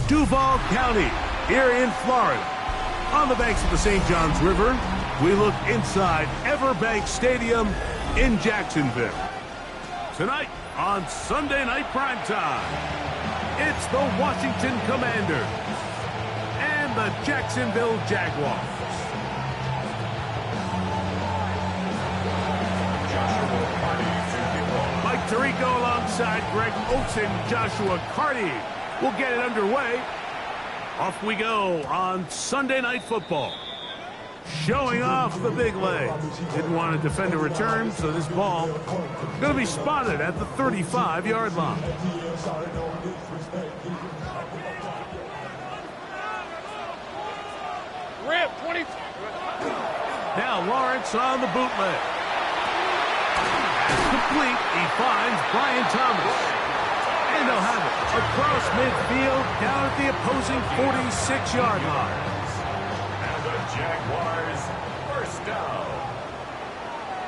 Duval County, here in Florida. On the banks of the St. Johns River, we look inside Everbank Stadium in Jacksonville. Tonight on Sunday Night Primetime, it's the Washington Commanders and the Jacksonville Jaguars. Mike Tirico alongside Greg Oates and Joshua Carty will get it underway. Off we go on Sunday Night Football. Showing off the big leg. Didn't want to defend a return, so this ball going to be spotted at the 35-yard line. Rip, 20. Now Lawrence on the bootleg. As complete, he finds Brian Thomas. And they'll have it across midfield down at the opposing 46-yard line. And the Jaguars first down.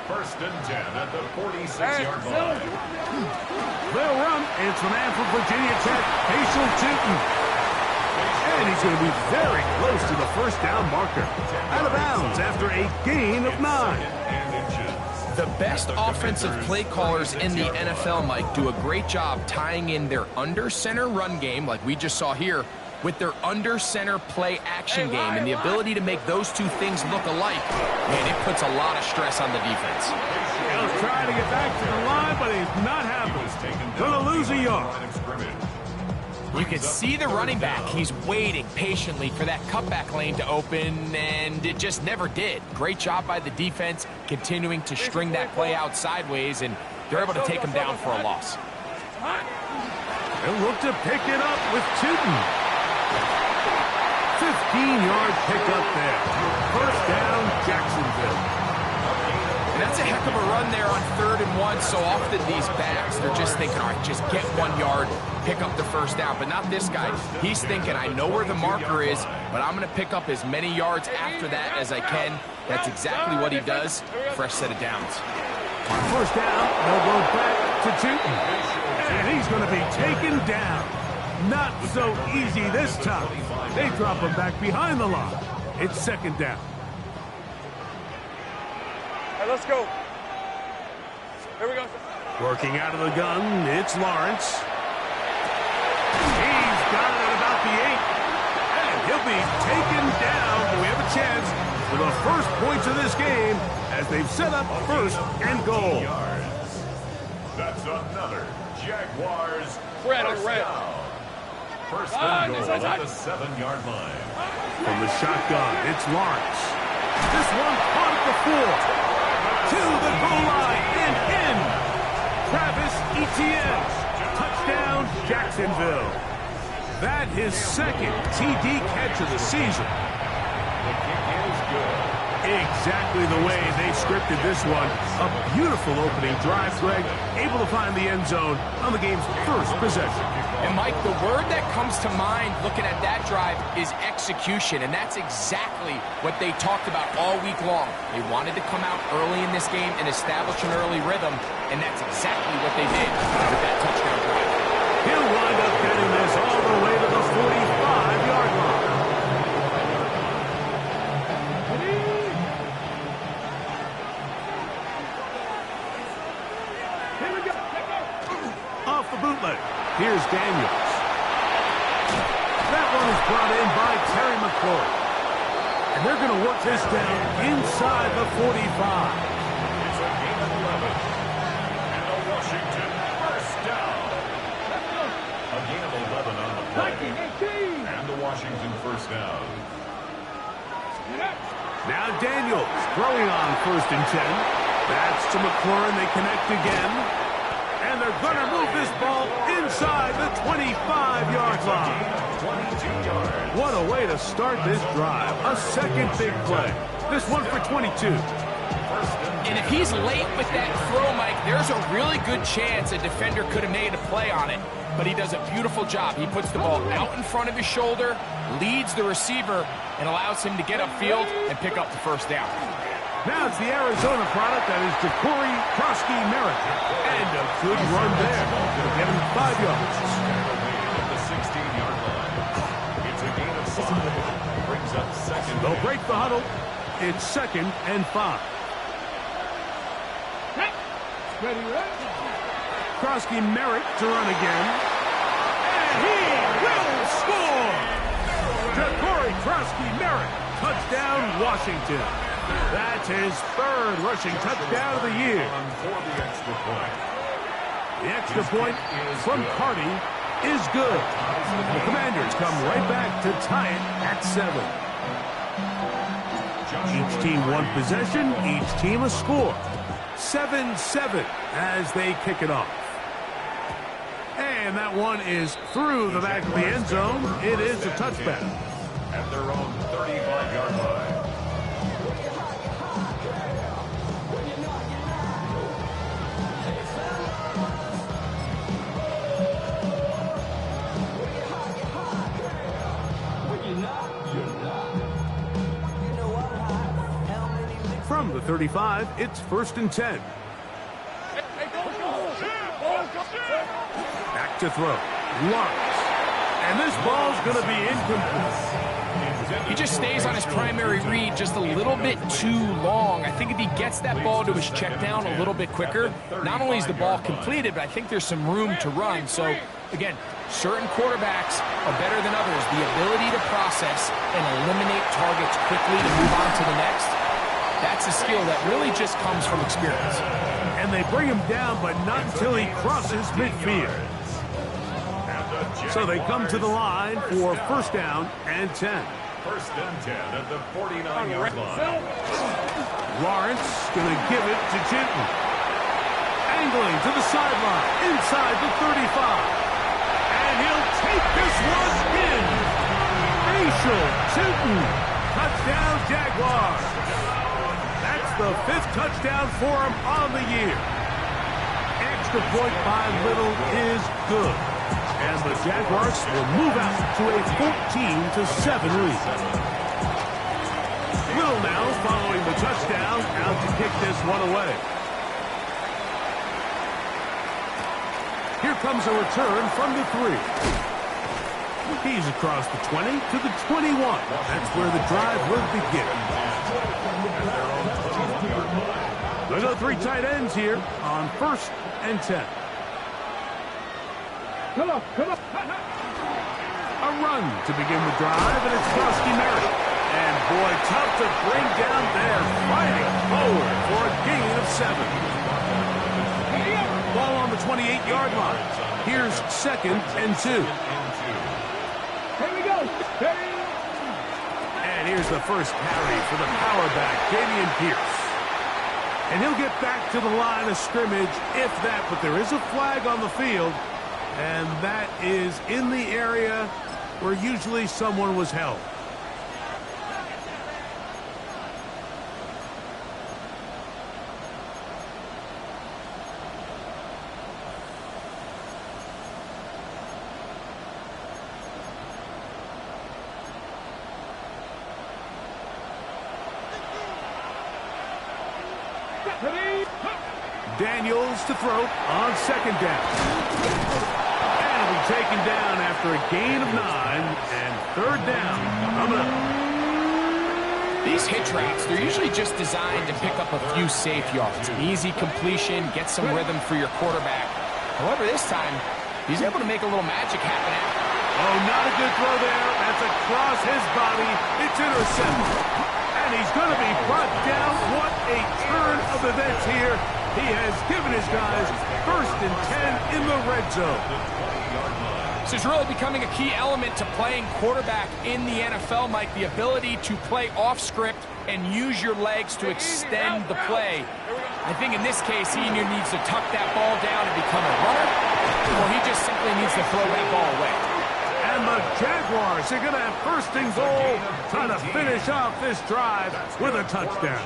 First and 10 at the 46-yard line. They'll run. It's the man from Virginia Tech, Paschal Tootin. And he's going to be very close to the first down marker. Out of bounds after a gain of 9. The best offensive play callers in the NFL, Mike, do a great job tying in their under-center run game, like we just saw here, with their under-center play action game. And the ability to make those two things look alike, man, it puts a lot of stress on the defense. He's trying to get back to the line, but he's not happy. Going to lose a yard. You can see the running back. He's waiting patiently for that cutback lane to open, and it just never did. Great job by the defense, continuing to string that play out sideways, and they're able to take him down for a loss. They'll look to pick it up with Tootin. 15-yard pickup there. First down, Jacksonville. And that's a heck of a run there on 3rd and 1. So often these backs, they're just thinking, all right, just get 1 yard, pick up the first down. But not this guy. He's thinking, I know where the marker is, but I'm going to pick up as many yards after that as I can. That's exactly what he does. Fresh set of downs. On first down, they'll go back to Tootin. And he's going to be taken down. Not so easy this time. They drop him back behind the line. It's 2nd down. Hey, let's go. Here we go. Working out of the gun, it's Lawrence. He's got it at about the 8. And he'll be taken down. We have a chance for the first points of this game as they've set up 1st and goal. That's another Jaguars Red on first red. down. First and goal at the 7-yard line. From the shotgun, it's Lawrence. This one caught at the 4. To the goal line and in. Travis Etienne. Touchdown, Jacksonville. That his 2nd TD catch of the season. The kick is good. Exactly the way they scripted this one. A beautiful opening drive, Greg. Able to find the end zone on the game's first possession. And, Mike, the word that comes to mind looking at that drive is execution, and that's exactly what they talked about all week long. They wanted to come out early in this game and establish an early rhythm, and that's exactly what they did with that touchdown drive. He'll wind up getting this all the way to the 45-yard line. Here we go. Off the bootleg. Here's Daniels. That one is brought in by Terry McLaurin. And they're going to work this down inside the 45. It's a gain of 11. And a Washington first down. A gain of 11 on the play. And the Washington first down. Now Daniels throwing on 1st and 10. That's to McLaurin. They connect again. And they're going to move this ball inside the 25-yard line. 22 yards. What a way to start this drive. A 2nd big play. This one for 22. And if he's late with that throw, Mike, there's a really good chance a defender could have made a play on it. But he does a beautiful job. He puts the ball out in front of his shoulder, leads the receiver, and allows him to get upfield and pick up the first down. Now it's the Arizona product that is Ja'Cory Krosky-Merritt. And a good run there. It'll get him 5 yards. At the 16-yard line. break the huddle. It's 2nd and 5. Ready, ready. Krosky Merritt to run again. And he will score! Ja'Cory Krosky Merritt, touchdown Washington. That's his 3rd rushing touchdown of the year. For the extra point. The extra point from Carty is good. The Commanders come right back to tie it at 7. Each team one possession, each team a score. 7-7 as they kick it off. And that one is through the back of the end zone. It is a touchback. At their own 35-yard line. From the 35, it's 1st and 10. Back to throw. Lawrence. And this ball's going to be incomplete. He just stays on his primary read just a little bit too long. I think if he gets that ball to his check down a little bit quicker, not only is the ball completed, but I think there's some room to run. So, again, certain quarterbacks are better than others. The ability to process and eliminate targets quickly to move on to the next, that's a skill that really just comes from experience. And they bring him down, but not until he crosses midfield. So they come to the line for 1st down and 10. 1st and 10 at the 49-yard line. Lawrence going to give it to Chinton. Angling to the sideline, inside the 35. And he'll take this one in. Rachel Chinton. Touchdown, Jaguars. That's the 5th touchdown for him on the year. Extra point by Little is good. And the Jaguars will move out to a 14-7 lead. Little now following the touchdown, out to kick this one away. Here comes a return from the 3. He's across the 20 to the 21. That's where the drive will begin. There's no 3 tight ends here on 1st and 10. Come on, come on. A run to begin the drive, and it's Krosky Merritt. And boy, tough to bring down there, fighting forward for a gain of 7. Ball on the 28-yard line. Here's 2nd and 2. Here we go. And here's the first carry for the power back, Dameon Pierce. And he'll get back to the line of scrimmage, if that, but there is a flag on the field. And that is in the area where usually someone was held. Daniels to throw on 2nd down. Taken down after a gain of 9, and 3rd down coming up. These hitch routes, they're usually just designed to pick up a few safe yards. An easy completion, get some rhythm for your quarterback. However, this time, he's able to make a little magic happen. Oh, not a good throw there. That's across his body. It's intercepted. And he's going to be brought down. What a turn of events here. He has given his guys 1st and 10 in the red zone. This is really becoming a key element to playing quarterback in the NFL, Mike. The ability to play off script and use your legs to extend the play. I think in this case, he either needs to tuck that ball down and become a runner, or he just simply needs to throw that ball away. And the Jaguars are going to have 1st and goal, trying to finish off this drive with a touchdown.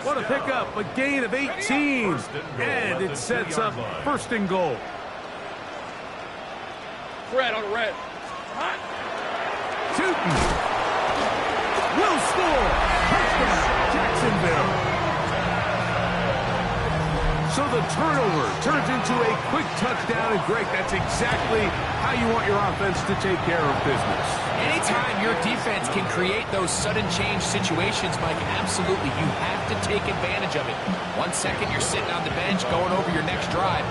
What a pickup, a gain of 18, and it sets up 1st and goal. Red on red. Shooting. Will score. Touchdown, Jacksonville. So the turnover turns into a quick touchdown, and Greg, that's exactly how you want your offense to take care of business. Anytime your defense can create those sudden change situations, Mike, absolutely, you have to take advantage of it. 1 second, you're sitting on the bench going over your next drive.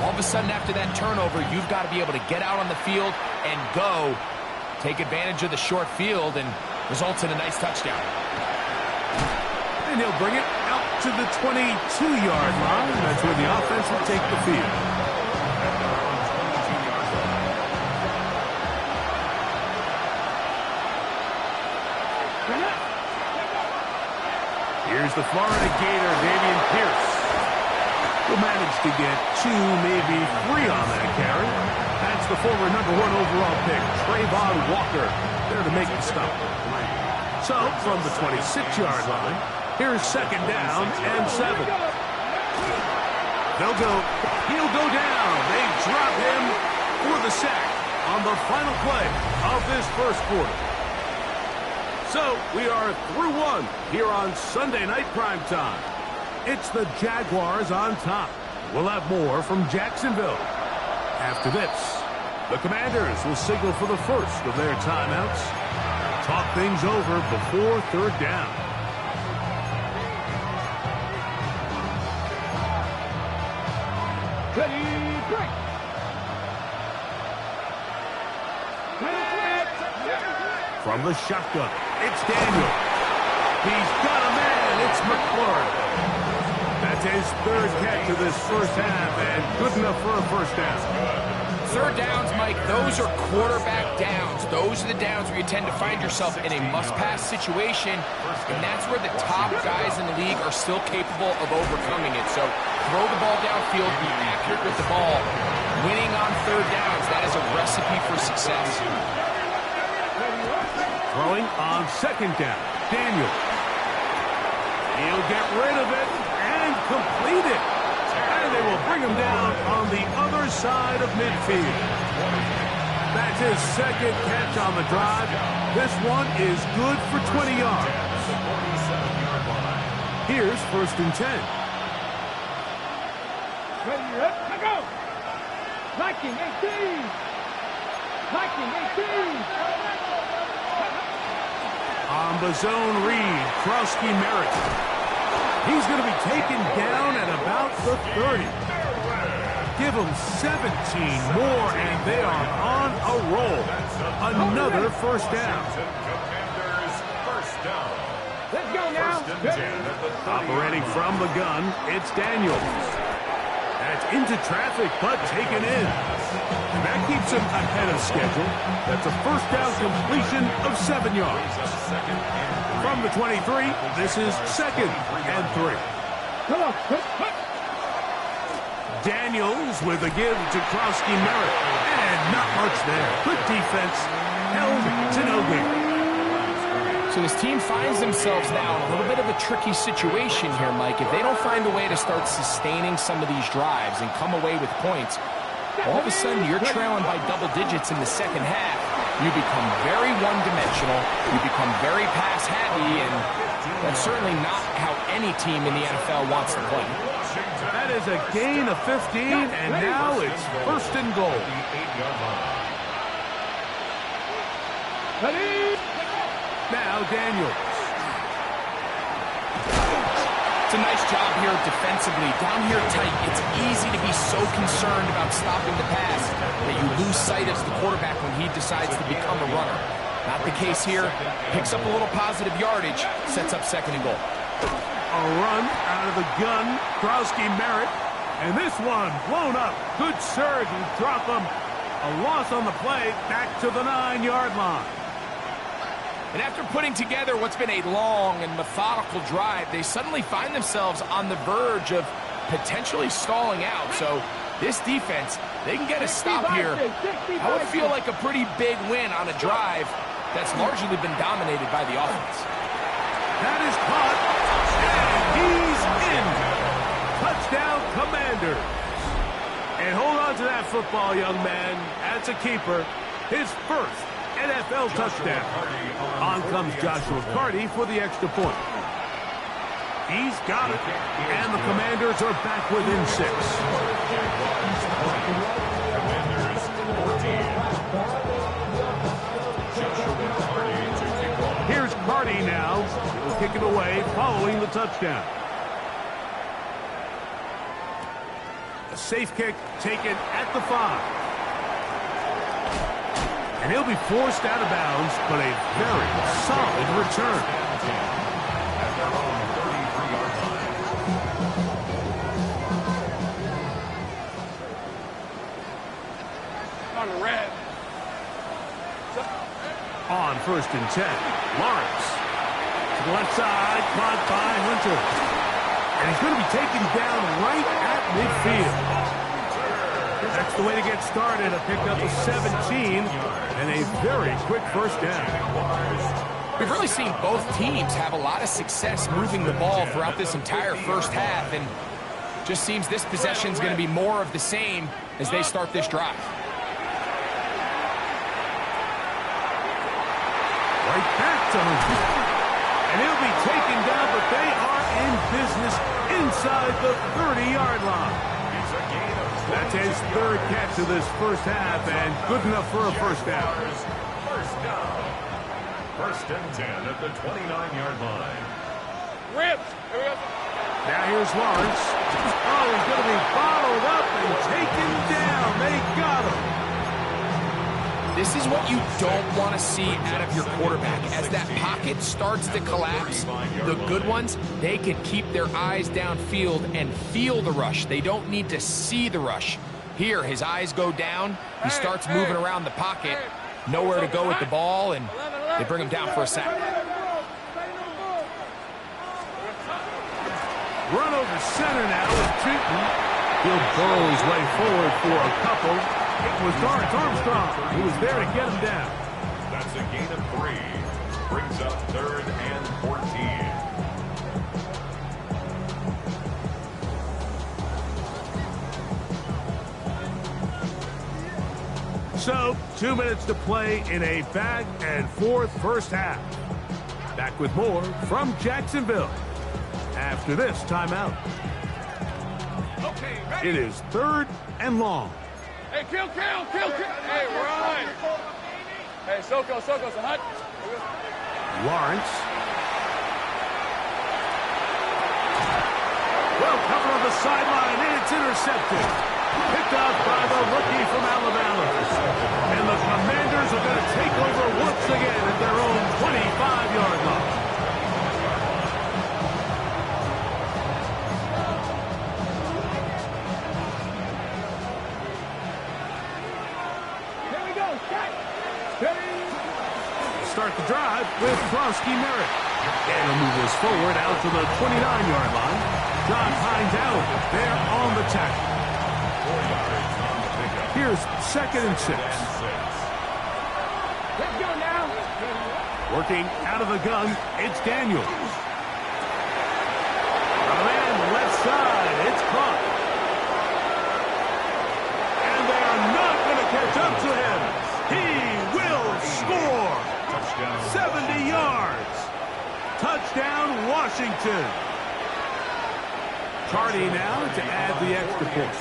All of a sudden, after that turnover, you've got to be able to get out on the field and go. Take advantage of the short field and results in a nice touchdown. And he'll bring it out to the 22-yard line. That's where the offense will take the field. Here's the Florida Gator, Dameon Pierce. Will manage to get 2, maybe 3 on that carry. That's the former #1 overall pick, Trayvon Walker, there to make the stop. So, from the 26-yard line, here's second down and 7. He'll go down. They drop him for the sack on the final play of this first quarter. So, we are through 1 here on Sunday Night Primetime. It's the Jaguars on top. We'll have more from Jacksonville. After this, the Commanders will signal for the first of their timeouts. Talk things over before third down. Ready, break. From the shotgun, it's Daniel. He's got a man. It's McLaurin. That's his 3rd catch of this first half, and good enough for a first down. Third downs, Mike, those are quarterback downs. Those are the downs where you tend to find yourself in a must-pass situation, and that's where the top guys in the league are still capable of overcoming it. So throw the ball downfield, be accurate with the ball. Winning on third downs, that is a recipe for success. Throwing on second down, Daniel. He'll get rid of it and complete it. And they will bring him down on the other side of midfield. That's his 2nd catch on the drive. This one is good for 20 yards. Here's 1st and 10. Ready, up, go. Viking 18. Viking 18. On the zone read, Krosky Merritt. He's going to be taken down at about the 30. Give them 17 more, and they are on a roll. Another first down. Let's go now. Operating from the gun, it's Daniels. That's into traffic, but taken in. And that keeps him ahead of schedule. That's a first down completion of 7 yards. From the 23, this is 2nd and 3. Come on. Daniels with a give to Krosky Merritt. And not much there. Good defense. Held to no gain. So this team finds themselves now in a little bit of a tricky situation here, Mike. If they don't find a way to start sustaining some of these drives and come away with points, all of a sudden you're trailing by double digits in the second half. You become very one-dimensional. You become very pass-heavy, and that's certainly not how any team in the NFL wants to play. That is a gain of 15, and now it's 1st and goal. Ready. Now Daniels. It's a nice job here defensively. Down here tight, it's easy to be so concerned about stopping the pass that you lose sight of the quarterback when he decides to become a runner. Not the case here. Picks up a little positive yardage, sets up 2nd and goal. A run out of the gun, Krosky Merritt. And this one blown up. Good surge and drop him. A loss on the play, back to the 9-yard line. And after putting together what's been a long and methodical drive, they suddenly find themselves on the verge of potentially stalling out. So this defense, they can get a stop here. I would feel like a pretty big win on a drive that's largely been dominated by the offense. That is caught, and he's in. Touchdown, Commanders. And hold on to that football, young man. That's a keeper. His first NFL touchdown. On comes Joshua Carty for the extra point. He's got it. And the Commanders are back within 6. Commanders 14. Here's Carty now. He'll kick it away following the touchdown. A safe kick taken at the 5. And he'll be forced out of bounds, but a very solid return. At their own 33-yard line. On the red. On 1st and 10, Lawrence. To the left side, caught by Hunter. And he's going to be taken down right at midfield. That's the way to get started. A pickup of 17 and a very quick first down. We've really seen both teams have a lot of success moving the ball throughout this entire first half, and just seems this possession is going to be more of the same as they start this drive. Right back to Hunter. And he'll be taken down, but they are in business inside the 30-yard line. That's his 3rd catch of this first half, and good enough for a first down. First down. 1st and 10 at the 29-yard line. Ribs. Here we go. Now here's Lawrence. Oh, he's going to be bottled up and taken down. They got him. This is what you don't want to see out of your quarterback. As that pocket starts to collapse, the good ones, they can keep their eyes downfield and feel the rush. They don't need to see the rush. Here, his eyes go down. He starts moving around the pocket. Nowhere to go with the ball, and they bring him down for a sack. Run over center now with Trenton. He'll burrow his way forward for a couple. It was Lawrence Armstrong who was there to get him down. That's a gain of 3. Brings up 3rd and 14. So, 2 minutes to play in a back-and-forth first half. Back with more from Jacksonville after this timeout. Okay, ready. It is 3rd and long. Hey, kill. Hey, run. Hey, Soko, so hut. Lawrence. Well covered on the sideline, and it's intercepted. Picked up by the rookie from Alabama. And the Commanders are going to take over once again at their own 25-yard line. Start the drive with Bronsky Merritt. And he'll move us forward out to the 29-yard line. John Hines out there on the tackle. Here's 2nd and 6. Let's go now. Working out of the gun, it's Daniels. A man left side, it's caught. And they are not going to catch up to him. He will score. 70 yards. Touchdown, Washington. Carty now to add the extra point.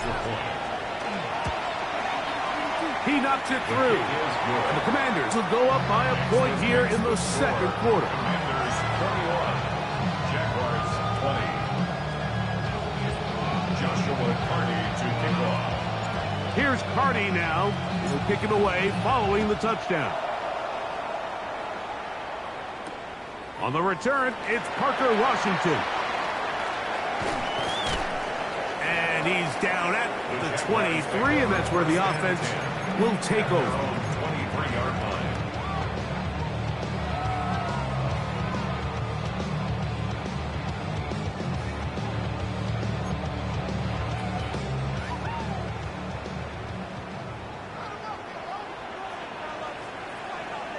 He knocks it through. And the Commanders will go up by a point here in the 2nd quarter. Commanders 21. Jaguars 20. Joshua Carty to kick off. Here's Carty now. He'll kick it away following the touchdown. On the return, it's Parker Washington. And he's down at the 23, and that's where the offense will take over. 23-yard line.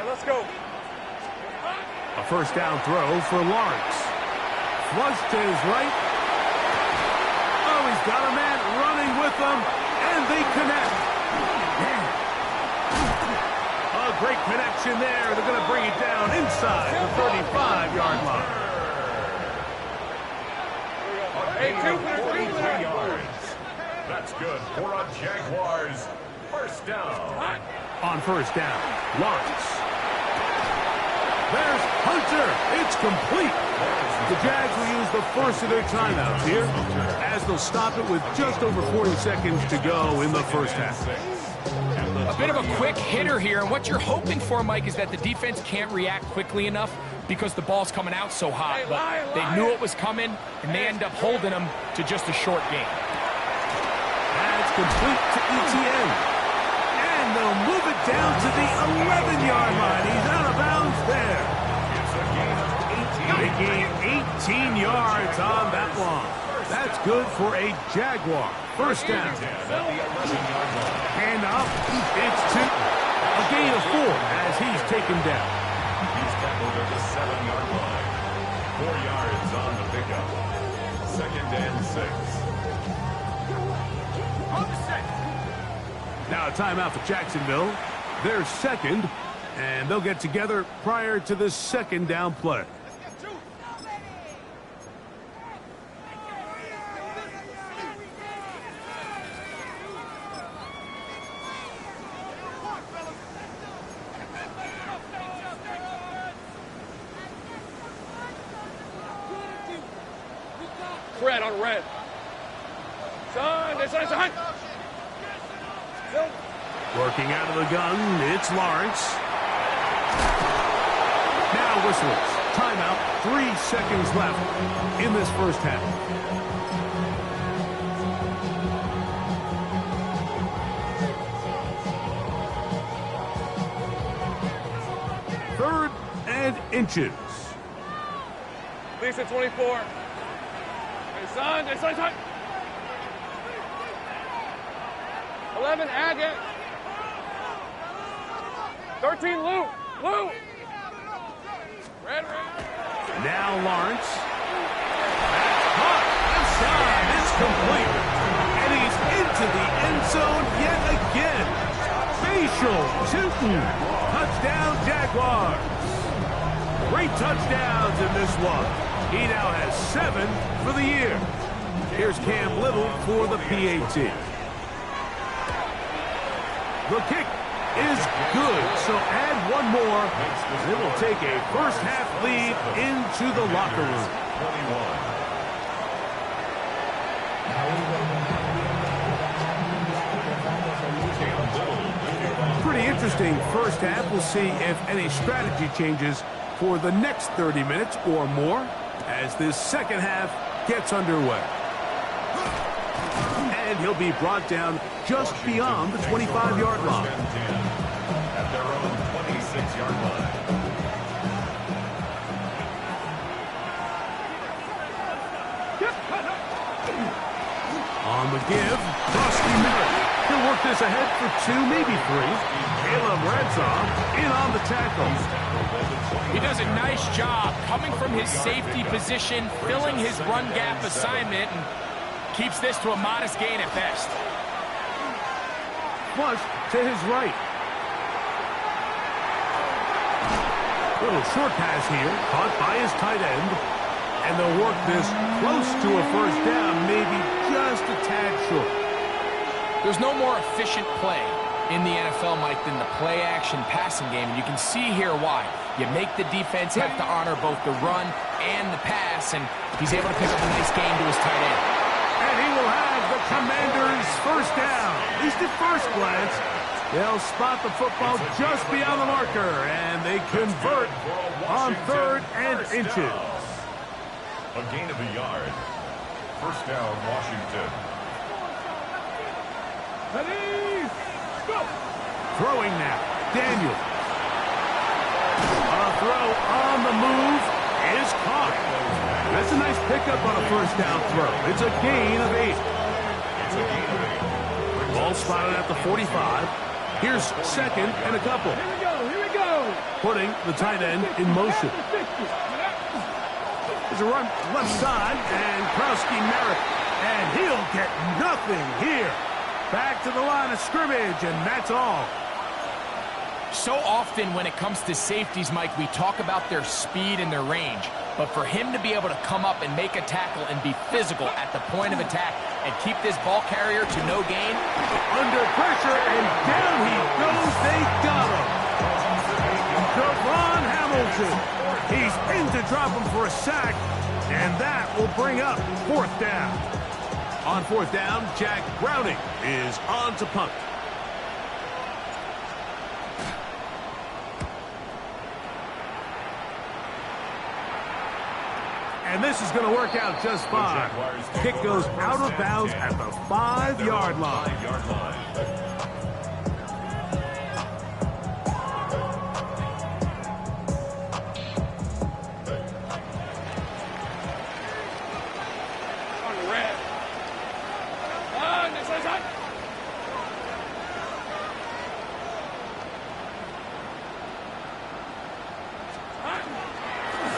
Let's go. A first down throw for Lawrence. Flush to his right. Oh, he's got a man running with them, and they connect. A great connection there. They're going to bring it down inside the 35-yard line. Gain of 43 yards. That's good for a Jaguars first down. On first down, Lawrence. There's Hunter. It's complete. The Jags will use the first of their timeouts here as they'll stop it with just over 40 seconds to go in the first half. A bit of a quick hitter here, and what you're hoping for, Mike, is that the defense can't react quickly enough because the ball's coming out so hot. But they knew it was coming, and they end up holding them to just a short game. That's complete to ETN. And they'll move it down to the 11-yard line. He's out of bounds there. It's a gain of 18. They gain 18 yards on that one. That's good for a Jaguar. First down. At the 11-yard line. Hand off. It's two. A gain of 4 as he's taken down. He's tackled at the 7-yard line. 4 yards on the pickup. 2nd and 6. Now a timeout for Jacksonville. They're second, and they'll get together prior to the second down play. Red on red. Son. Working out of the gun, it's Lawrence. Now whistles. Timeout, 3 seconds left in this first half. Third and inches. Lisa 24. Hey, son. 11, Agate. 13, Luke. Red. Now Lawrence. That's caught. Inside. It's complete. And he's into the end zone yet again. Facial Tootin. Touchdown Jaguars. 3 touchdowns in this one. He now has 7 for the year. Here's Cam Little for the PAT. The kick is good, so add one more, and it will take a first-half lead into the locker room. 21. Pretty interesting first half. We'll see if any strategy changes for the next 30 minutes or more as this second half gets underway. And he'll be brought down just beyond the 25-yard line. At their own 26-yard line. On the give, Frosty Merritt. He'll work this ahead for 2, maybe 3. Caleb Redzoff in on the tackle. He does a nice job coming from his safety position, filling his run gap assignment, and keeps this to a modest gain at best. Flush to his right. Little short pass here, caught by his tight end. And they'll work this close to a first down, maybe just a tad short. There's no more efficient play in the NFL, Mike, than the play-action passing game. And you can see here why. You make the defense have to honor both the run and the pass, and he's able to pick up a nice gain to his tight end. And he will have the Commanders' first down. At least at first glance, they'll spot the football just beyond the marker, and they convert on 3rd and inches. A gain of a yard. First down, Washington. Throwing now, Daniel. A throw on the move is caught. That's a nice pickup on a first down throw. It's a gain of 8. Ball spotted at the 45. Here's 2nd and a couple. Here we go. Putting the tight end in motion. There's a run left side, and Krowski Merritt, and he'll get nothing here. Back to the line of scrimmage, and that's all. So often when it comes to safeties, Mike, we talk about their speed and their range. But for him to be able to come up and make a tackle and be physical at the point of attack and keep this ball carrier to no gain. Under pressure, and down he goes. They got him. Devon Hamilton. He's in to drop him for a sack, and that will bring up 4th down. On 4th down, Jack Browning is on to punt. And this is going to work out just fine. Kick goes out of bounds at the 5-yard line.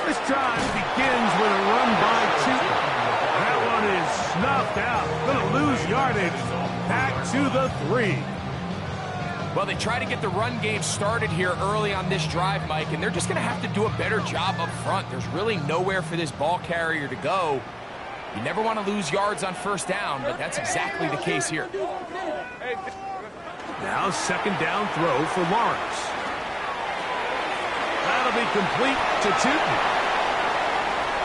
This drive begins with a run by Cheatham. That one is snuffed out. Going to lose yardage. Back to the 3. Well, they try to get the run game started here early on this drive, Mike, and they're just going to have to do a better job up front. There's really nowhere for this ball carrier to go. You never want to lose yards on 1st down, but that's exactly the case here. Now 2nd down throw for Lawrence. That'll be complete to Tootin.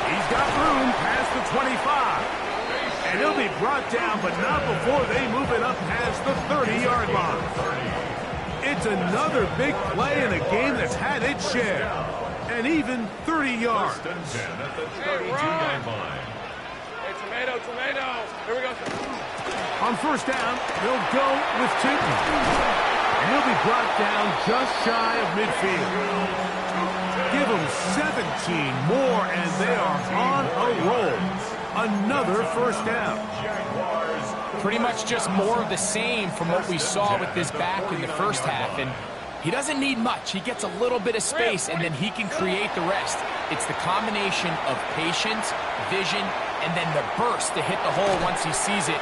He's got room past the 25. And he'll be brought down, but not before they move it up past the 30-yard line. It's another big play in a game that's had its share. And even 30 yards. At the 32-yard line. Hey, tomato. Here we go. On 1st down, they'll go with Tootin. And he'll be brought down just shy of midfield. Give them 17 more, and they are on a roll. Another 1st down. Pretty much just more of the same from what we saw with this back in the 1st half. And he doesn't need much. He gets a little bit of space, and then he can create the rest. It's the combination of patience, vision, and then the burst to hit the hole once he sees it.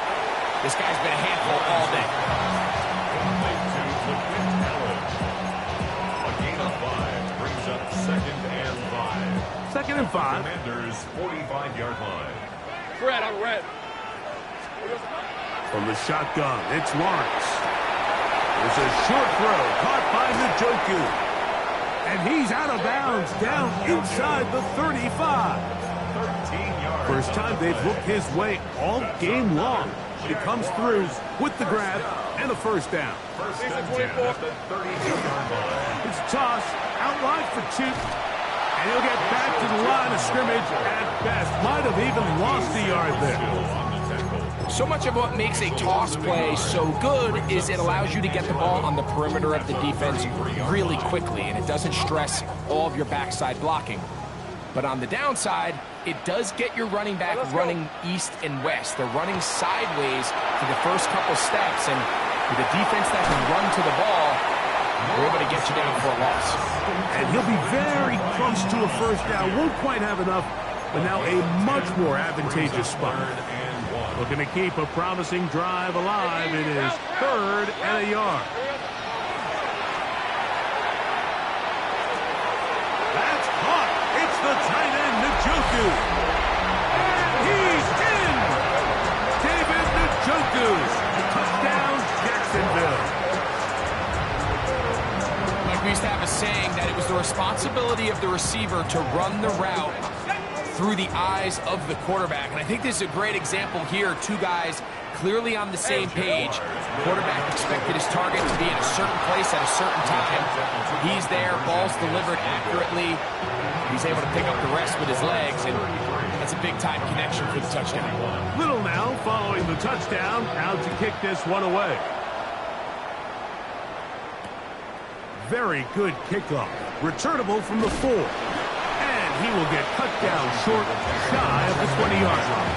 This guy's been a handful all day. Second and 5. Commanders 45-yard line. Red, I'm red. From the shotgun, it's Lawrence. There's a short throw caught by Njoku. And he's out of bounds down inside the 35. 13 yards. First time they've looked his way all game long. He comes through with the grab and a 1st down. First and 10 at the 32-yard line. It's a toss out wide for Cheatham. And he'll get back to the line of scrimmage at best. Might have even lost a yard there. So much of what makes a toss play so good is it allows you to get the ball on the perimeter of the defense really quickly, and it doesn't stress all of your backside blocking. But on the downside, it does get your running back running east and west. They're running sideways for the first couple steps, and with a defense that can run to the ball, they're able to get you down for a loss. And he'll be very close to a 1st down. Won't quite have enough, but now a much more advantageous spot. Looking to keep a promising drive alive. It is 3rd and a yard. That's caught. It's the tight end, Njoku. And he's in. David Njoku. Touchdown, Jacksonville. We used to have a saying that it was the responsibility of the receiver to run the route through the eyes of the quarterback. And I think this is a great example here. 2 guys clearly on the same page. The quarterback expected his target to be in a certain place at a certain time. He's there, ball's delivered accurately. He's able to pick up the rest with his legs, and that's a big-time connection for the touchdown. Little now following the touchdown, out to kick this one away. Very good kickoff. Returnable from the 4. And he will get cut down short, shy of the 20-yard line.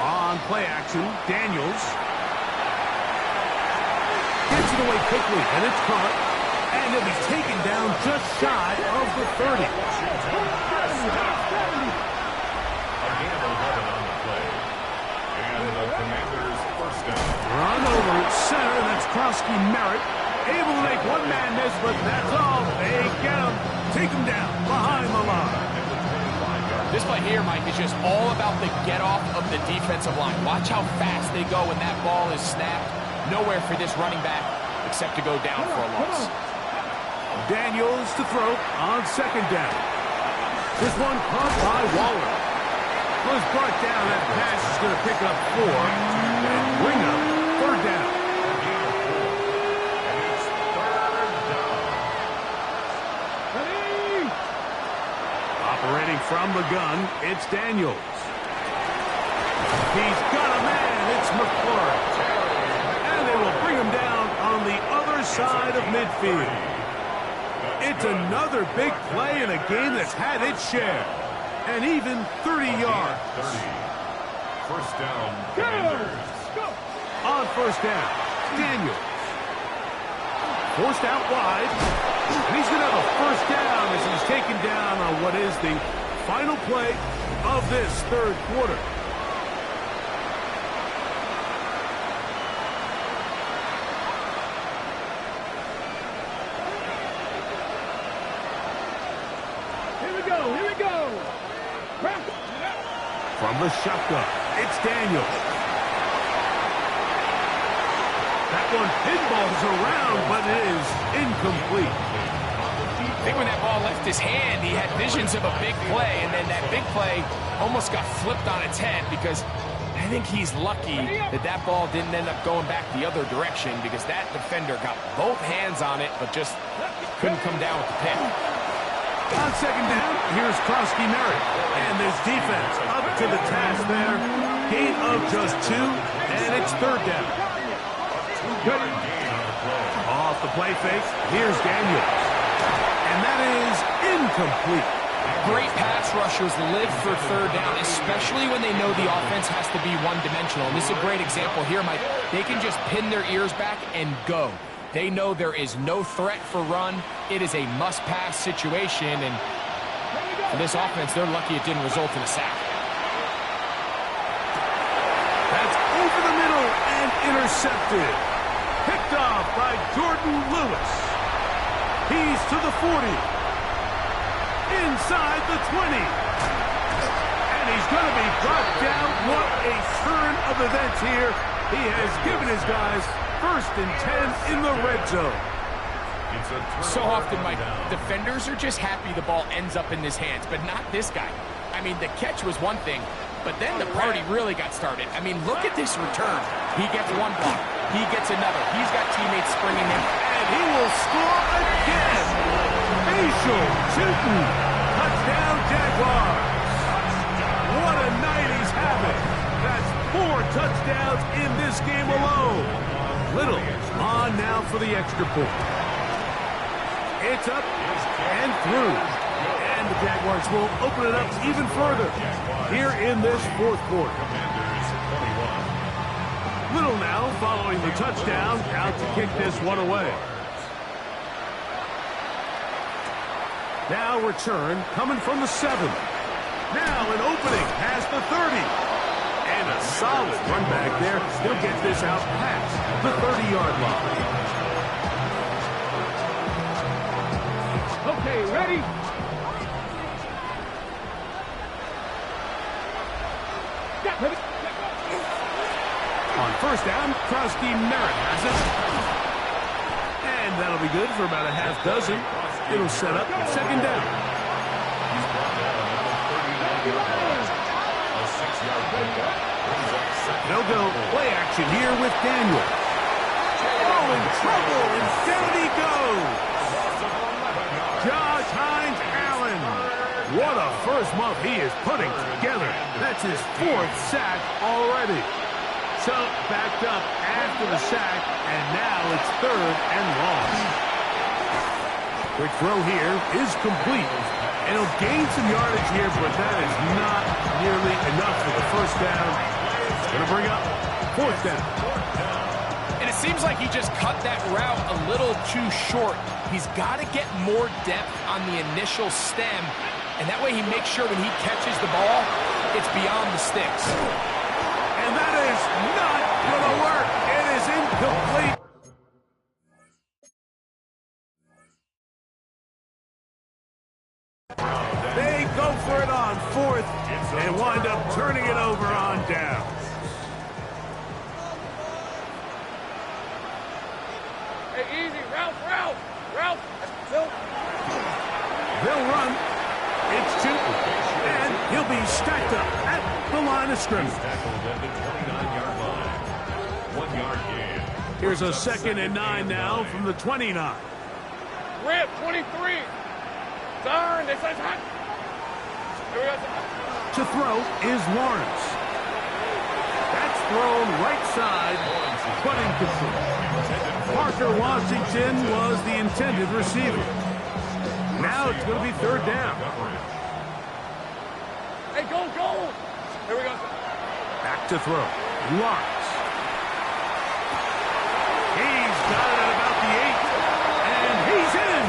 On play action, Daniels gets it away quickly, and it's caught. And he'll be taken down just shy of the 30. Krosky Merritt, able to make one man miss, but that's all. They get him, take him down behind the line. This play here, Mike, is just all about the get-off of the defensive line. Watch how fast they go when that ball is snapped. Nowhere for this running back except to go down for a loss. Daniels to throw on second down. This one caught by Waller. Was brought down. That pass is going to pick up 4 and bring up third down. Operating from the gun, it's Daniels. He's got a man. It's McClure. And they will bring him down on the other side of midfield. It's another big play in a game that's had its share. And even 30 yards. 30. First down, Commanders. On first down, Daniels. Forced out wide. And he's going to have a first down as he's taken down on what is the final play of this third quarter. Here we go. From the shotgun, it's Daniels. That one pinballs around, but it is incomplete. I think when that ball left his hand, he had visions of a big play, and then that big play almost got flipped on its head because I think he's lucky that that ball didn't end up going back the other direction because that defender got both hands on it but just couldn't come down with the pick. On second down, here's Krosky Merritt. And this defense up to the task there. Gain of just 2, and it's third down. Off the play fake, here's Daniels. And that is incomplete. Great pass rushers live for third down, especially when they know the offense has to be one-dimensional. And this is a great example here, Mike. They can just pin their ears back and go. They know there is no threat for run. It is a must-pass situation, and for this offense, they're lucky it didn't result in a sack. That's over the middle and intercepted. Picked off by Jordan Lewis. He's to the 40. Inside the 20. And he's going to be brought down. What a turn of events here. He has given his guys first and 10 in the red zone. So often, Mike, defenders are just happy the ball ends up in his hands, but not this guy. I mean, the catch was one thing, but then the party really got started. I mean, look at this return. He gets one block. He gets another. He's got teammates springing him. And he will score again. Facial shooting. Touchdown, Jaguars. What a night he's having. That's 4 touchdowns in this game alone. Little on now for the extra point. It's up and through. And the Jaguars will open it up even further here in this fourth quarter. Little now following the touchdown, out to kick this one away. Now return coming from the 7. Now an opening past the 30. And a solid run back there. He'll get this out past the 30-yard line. Okay, ready? On first down, Krosky Merritt has it. And that'll be good for about a half dozen. It'll set up second down. They'll go play action here with Daniel. Oh, in trouble, and down he goes. Josh Hines-Allen. What a first month he is putting together. That's his 4th sack already. So backed up after the sack, and now it's third and long. Quick throw here is complete. And he'll gain some yardage here, but that is not nearly enough for the first down. It's going to bring up 4th down. And it seems like he just cut that route a little too short. He's got to get more depth on the initial stem, and that way he makes sure when he catches the ball, it's beyond the sticks. And that is not going to work. It is incomplete. turning it over on down. Hey, easy. Ralph. They'll run. It's 2. And he'll be stacked up at the line of scrimmage. Tackled at the 29-yard line. 1-yard gain. Here's a 2nd and 9 now from the 29. Rip, 23. Turn. This is hot. Here we go. To throw is Lawrence. That's thrown right side, but incomplete. Parker Washington was the intended receiver. Now it's going to be 3rd down. Hey, go. Here we go. Back to throw. Lawrence. He's got it at about the 8. And he's in.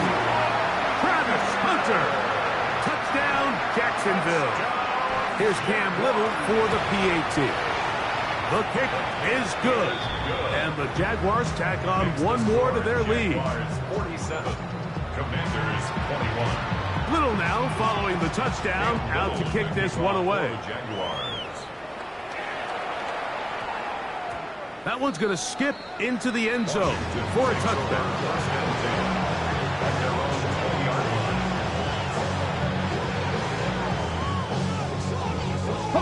Travis Hunter. Touchdown, Jacksonville. Here's Cam Little for the PAT. The kick is good. And the Jaguars tack on one more to their lead. 47. Commanders 21. Little now following the touchdown, out to kick this one away. Jaguars. That one's going to skip into the end zone for a touchdown. First and 10. At their own 20-yard line.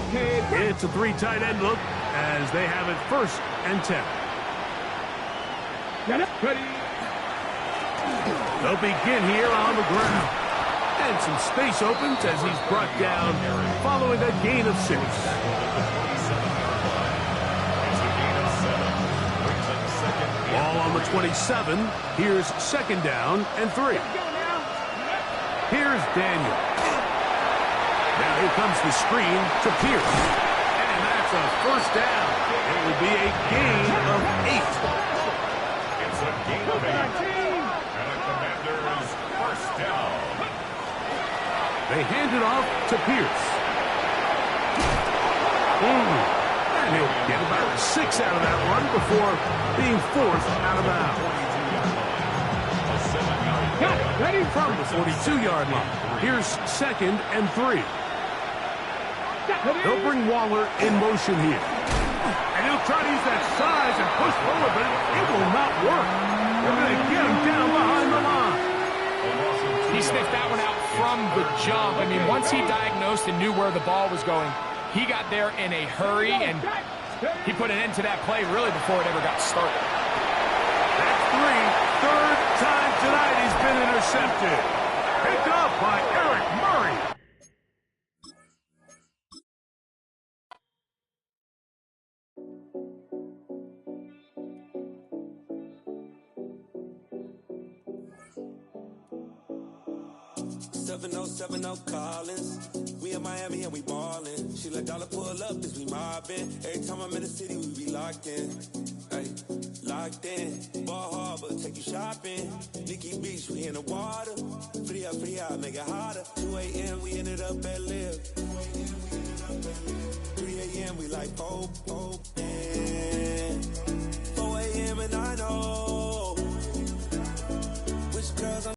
Okay, it's a 3 tight end look as they have it 1st and 10. Ready. They'll begin here on the ground. And some space opens as he's brought down following a gain of 6. Ball on the 27. Here's 2nd down and 3. Here's Daniel. Now here comes the screen to Pierce. And that's a 1st down. It will be a gain of 8. It's a gain of 8. And the Commanders' 1st down. They hand it off to Pierce. And he'll get about 6 out of that one before being forced out of bounds. Ready from the 42-yard line. Here's 2nd and 3. They'll bring Waller in motion here. And he'll try to use that size and push forward, but it will not work. They're going to get him down behind the line. He sniffed that one out from the jump. I mean, once he diagnosed and knew where the ball was going, he got there in a hurry, and he put an end to that play really before it ever got started. That's 3. 3rd time tonight he's been intercepted. Picked up by Eric Murray. Collins. We in Miami and we ballin'. She let dollar pull up as we mobbin'. Every time I'm in the city, we be locked in. Ay, locked in. Ball Harbor, take you shopping. Nikki Beach, we in the water. Free up, make it hotter. 2 a.m., we ended up at Live. 3 a.m., we like Pope, and